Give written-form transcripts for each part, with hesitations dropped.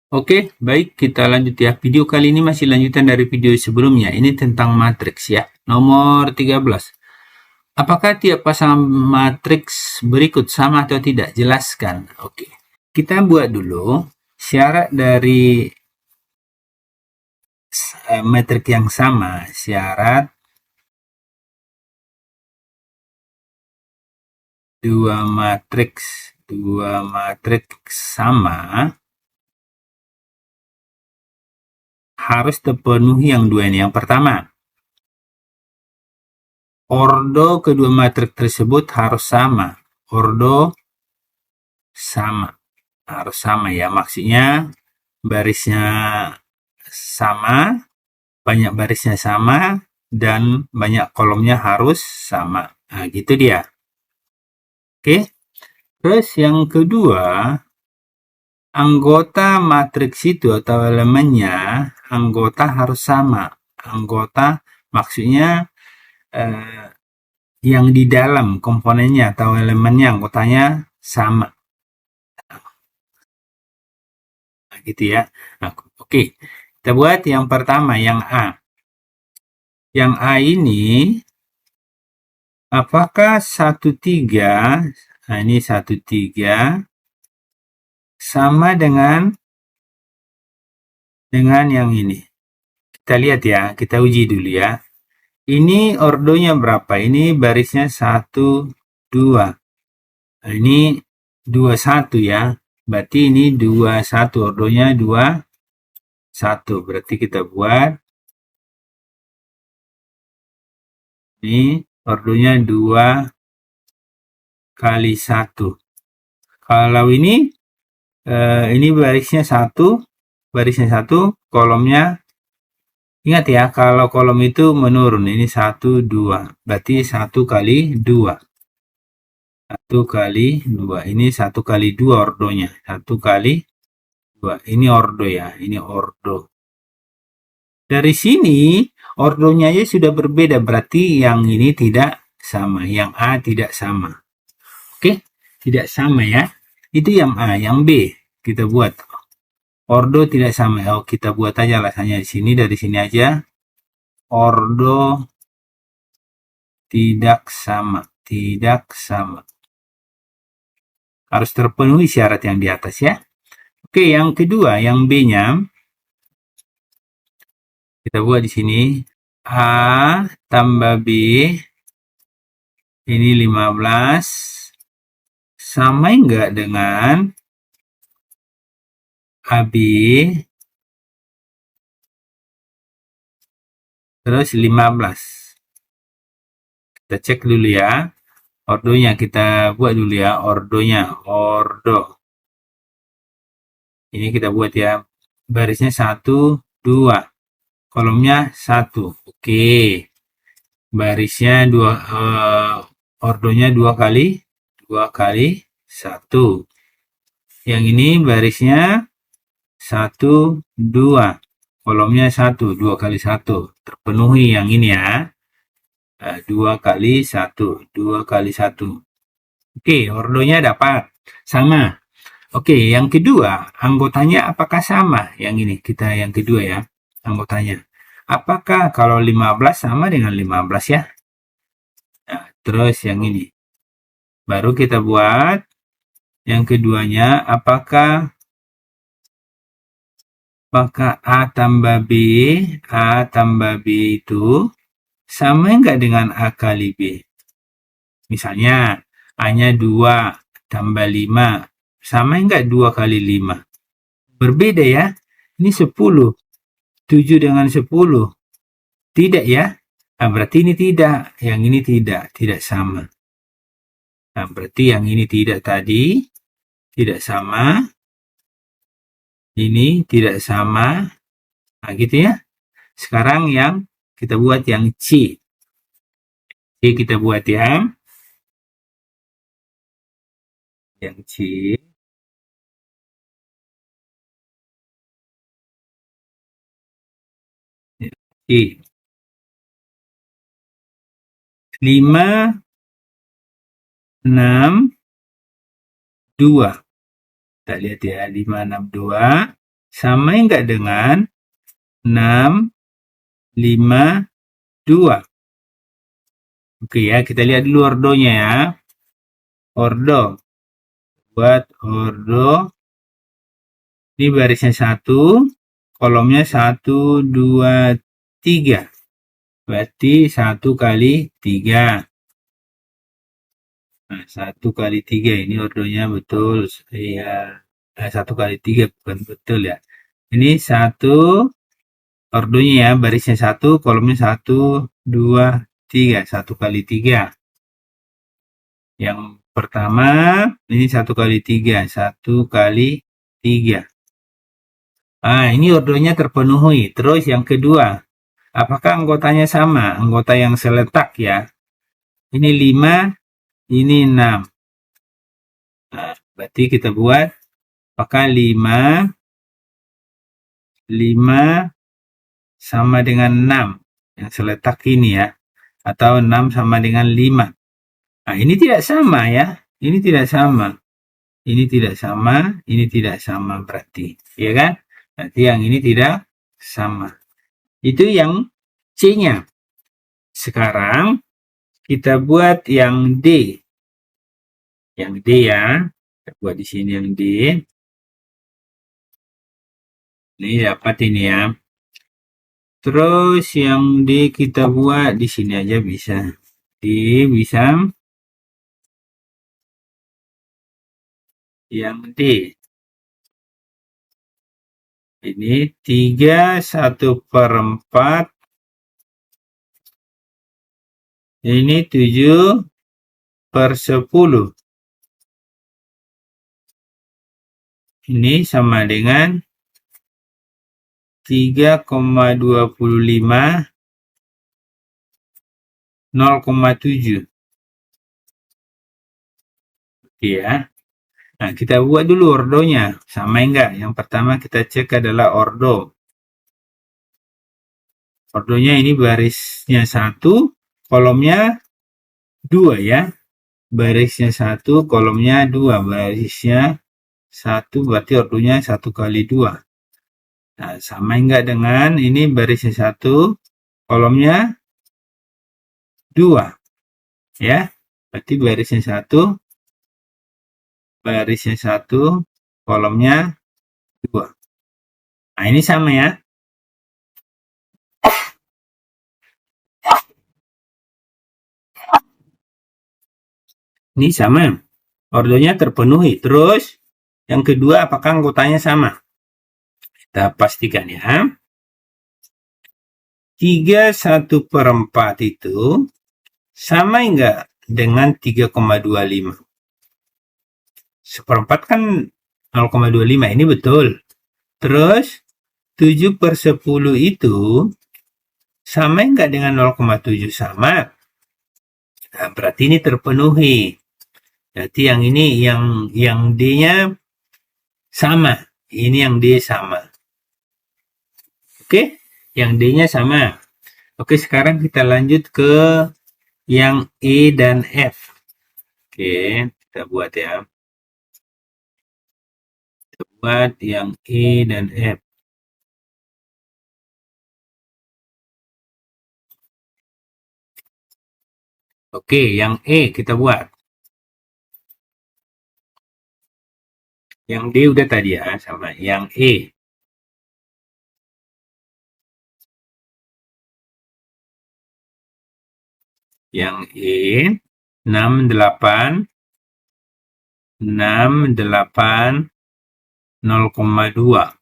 Oke, baik, kita lanjut ya. Video kali ini masih lanjutan dari video sebelumnya. Ini tentang matriks ya. Nomor 13. Apakah tiap pasangan matriks berikut sama atau tidak? Jelaskan. Oke. Kita buat dulu syarat dari metrik yang sama. Syarat dua matriks sama harus terpenuhi yang dua ini. Yang pertama, ordo kedua matriks tersebut harus sama. Ordo sama. Harus sama ya. Maksudnya barisnya sama, banyak barisnya sama, dan banyak kolomnya harus sama. Nah, gitu dia. Oke. Terus yang kedua, anggota matriks itu atau elemennya, anggota harus sama. Anggota maksudnya yang di dalam komponennya atau elemennya, anggotanya sama. Nah, gitu ya. Nah, oke. Kita buat yang pertama, yang A. Yang A ini, apakah 13, nah ini 13, sama dengan yang ini? Kita lihat ya, kita uji dulu ya. Ini ordonya berapa? Ini barisnya 1, 2. Nah, ini 21 ya. Berarti ini 21, ordonya 21. Berarti kita buat. Ini ordonya 2 kali 1. Kalau ini barisnya 1, kolomnya. Ingat ya, kalau kolom itu menurun, ini 1, 2. Berarti 1 kali 2. 1 kali 2. Ini 1 kali 2 ordonya. 1 kali 2. Ini ordo ya, ini ordo. Dari sini, ordonya ya sudah berbeda. Berarti yang ini tidak sama. Yang A tidak sama. Oke, tidak sama ya. Itu yang A. Yang B, kita buat. Ordo tidak sama. Oh, kita buat aja alasannya di sini, dari sini aja. Ordo tidak sama. Harus terpenuhi syarat yang di atas ya. Oke, yang kedua, yang B-nya kita buat di sini. A tambah B ini 15 sama enggak dengan AB terus 15. Kita cek dulu ya. Ordonya kita buat dulu ya. Ordo. Ini kita buat ya. Barisnya 1, 2. Kolomnya 1. Oke. Barisnya 2, ordonya 2 kali 1. Yang ini barisnya 1, 2. Kolomnya 1, 2 kali 1. Terpenuhi yang ini ya. 2 kali 1. Oke, ordonya dapat. Sama. Oke, yang kedua, anggotanya apakah sama? Yang ini, kita yang kedua ya, anggotanya. Apakah kalau 15 sama dengan 15 ya? Nah, terus yang ini. Baru kita buat yang keduanya, apakah A tambah B itu sama enggak dengan A kali B? Misalnya, A-nya 2 tambah 5. Sama enggak 2 kali 5? Berbeda ya. Ini 10. 7 dengan 10. Tidak ya. Nah, berarti ini tidak. Yang ini tidak sama. Nah, berarti yang ini tidak tadi. Tidak sama. Ini tidak sama. Nah, gitu ya. Sekarang yang kita buat yang C. C kita buat ya. Yang C. C. 5, 6, 2. Kita lihat ya, 5, 6, 2. sama enggak dengan 6, 5, 2? Oke ya, kita lihat dulu ordonya ya. Ordo. Buat ordo. Ini barisnya 1, kolomnya 1, 2, 3. Berarti 1 kali 3. Nah, 1 kali 3 ini ordonya betul. Ya, 1 kali 3 bukan betul ya. Ini 1 ordonya ya, barisnya 1, kolomnya 1, 2, 3. 1 kali 3. Yang pertama, ini 1 kali 3. 1 kali 3. Ini ordonya terpenuhi. Terus yang kedua, apakah anggotanya sama? Anggota yang seletak ya. Ini 5, ini 6. Nah, berarti kita buat apakah 5 sama dengan 6 yang seletak ini ya, atau 6 sama dengan 5. Nah, ini tidak sama ya. Ini tidak sama. Ini tidak sama, ini tidak sama berarti. Ya kan? Berarti yang ini tidak sama. Itu yang C-nya. Sekarang kita buat yang D. Yang D ya. Kita buat di sini yang D. Ini dapat ini ya. Terus yang D kita buat di sini aja bisa. D bisa. Yang D. Ini 3, 1/4. Ini 7/10. Ini sama dengan 3,25, 0,7. Oke ya. Nah, kita buat dulu ordonya. Sama enggak? Yang pertama kita cek adalah ordo. Ordonya ini barisnya 1, kolomnya 2 ya. Barisnya 1, kolomnya 2. Barisnya 1, berarti ordonya 1 kali 2. Nah, sama enggak dengan ini barisnya 1, kolomnya 2. Ya. Berarti barisnya 1, kolomnya 2. Nah, ini sama ya. Ini sama. Ordonya terpenuhi. Terus, yang kedua, apakah anggotanya sama? Kita pastikan ya. 3, 1/4 itu sama enggak dengan 3,25? 1/4 kan 0,25. Ini betul. Terus, 7/10 itu sama enggak dengan 0,7? Sama. Nah, berarti ini terpenuhi. Berarti yang ini yang D-nya sama. Ini yang D sama. Oke, yang D-nya sama. Oke, sekarang kita lanjut ke yang E dan F. Oke, kita buat ya. Kita buat yang E dan F. Oke, yang E kita buat. Yang D udah tadi ya, sama. Yang E. Yang E 68, 0,2.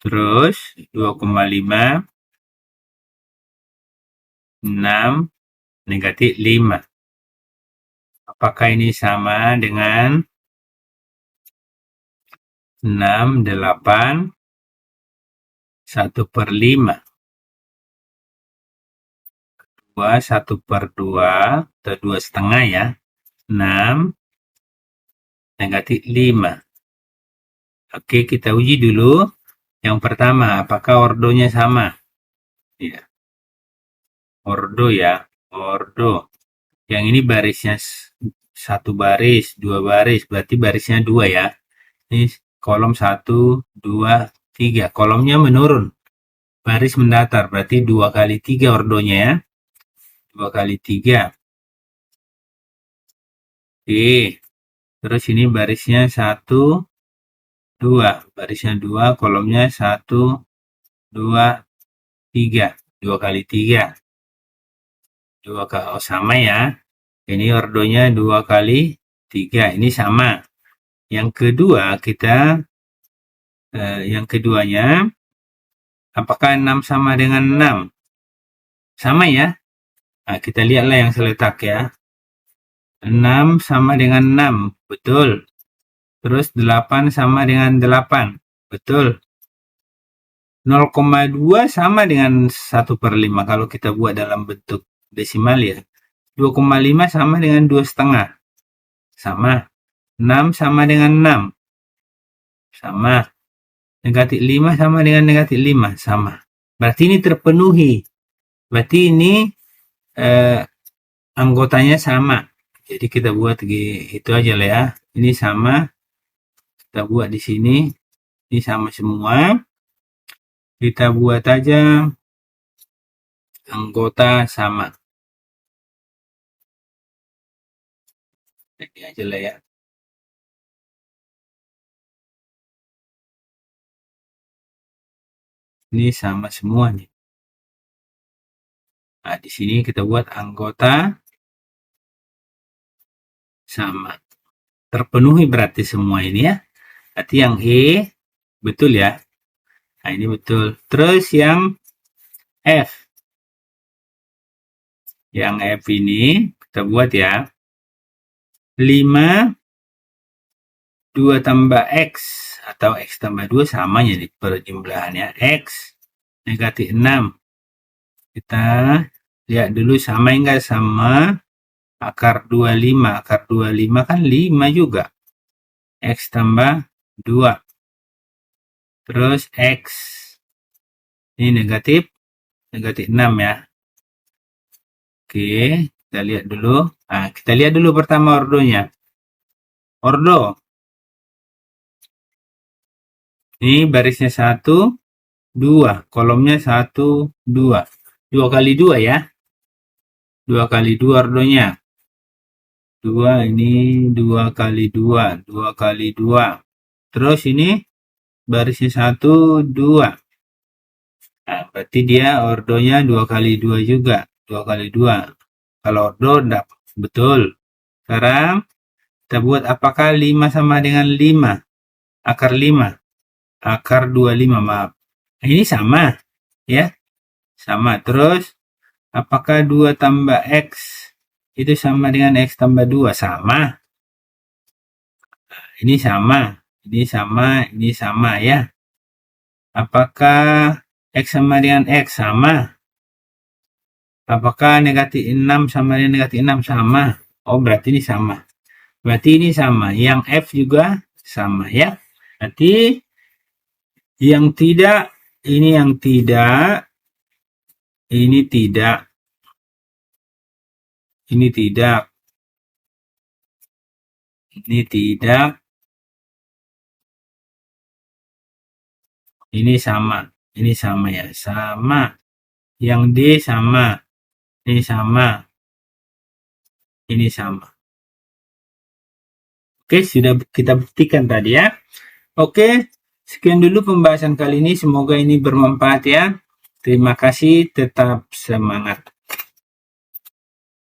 Terus 2,5, 6, negatif 5. Apakah ini sama dengan 6, 8, 1/5? 2, 1/2, atau 2,5 ya. 6, negatif 5. Oke, kita uji dulu. Yang pertama, apakah ordonya sama? Ya. Ordo ya. Ordo. Yang ini barisnya 1 baris, 2 baris. Berarti barisnya 2 ya. Ini kolom 1, 2, 3. Kolomnya menurun. Baris mendatar, berarti 2 kali 3 ordonya ya. 2 kali 3. Oke. Terus ini barisnya 1, 2. Barisnya 2, kolomnya 1, 2, 3. 2 kali 3. 2 kali, oh sama ya. Ini ordonya 2 kali 3. Ini sama. Yang kedua yang keduanya, apakah 6 sama dengan 6? Sama ya. Nah, kita lihatlah yang seletak ya. 6 sama dengan 6. Betul. Terus 8 sama dengan 8. Betul. 0,2 sama dengan 1/5 kalau kita buat dalam bentuk desimal ya. 2,5 sama dengan 2,5. Sama. 6 sama dengan 6. Sama. Negatif 5 sama dengan negatif 5. Sama. Berarti ini terpenuhi. Berarti ini anggotanya sama. Jadi kita buat itu aja lah ya. Ini sama. Kita buat di sini. Ini sama semua. Kita buat aja anggota sama. Ini aja lah ya. Ini sama semua nih. Nah, di sini kita buat anggota sama. Terpenuhi berarti semua ini ya. Berarti yang E betul ya. Nah, ini betul. Terus yang F. Yang F ini kita buat ya. 5, 2 tambah X atau X tambah 2 samanya di perjumlahannya. X negatif 6. Kita lihat dulu sama enggak sama akar 25. Akar 25 kan 5 juga. X tambah 2. Terus X. Ini negatif 6 ya. Oke, kita lihat dulu. Nah, kita lihat dulu pertama ordonya. Ordo. Ini barisnya 1, 2. Kolomnya 1, 2. 2 kali 2 ya. 2 kali 2 ordonya. 2 ini 2 kali 2. 2 kali 2. Terus ini barisnya 1, 2. Nah, berarti dia ordonya 2 kali 2 juga. 2 kali 2. Kalau ordo dapat betul. Sekarang kita buat apakah 5 sama dengan 5? Akar 5. Akar 25, maaf. Ini sama ya. Sama. Terus apakah 2 tambah X itu sama dengan X tambah 2? Sama. Nah, ini sama. Ini sama. Ini sama ya. Apakah X sama dengan X? Sama. Apakah negatif 6 sama dengan negatif 6? Sama. Oh, berarti ini sama. Berarti ini sama. Yang F juga sama ya. Berarti yang tidak, ini yang tidak, ini tidak, ini tidak, ini tidak, ini sama ya, sama. Yang D sama, ini sama, ini sama. Oke, sudah kita buktikan tadi ya. Oke, sekian dulu pembahasan kali ini. Semoga ini bermanfaat ya. Terima kasih, tetap semangat.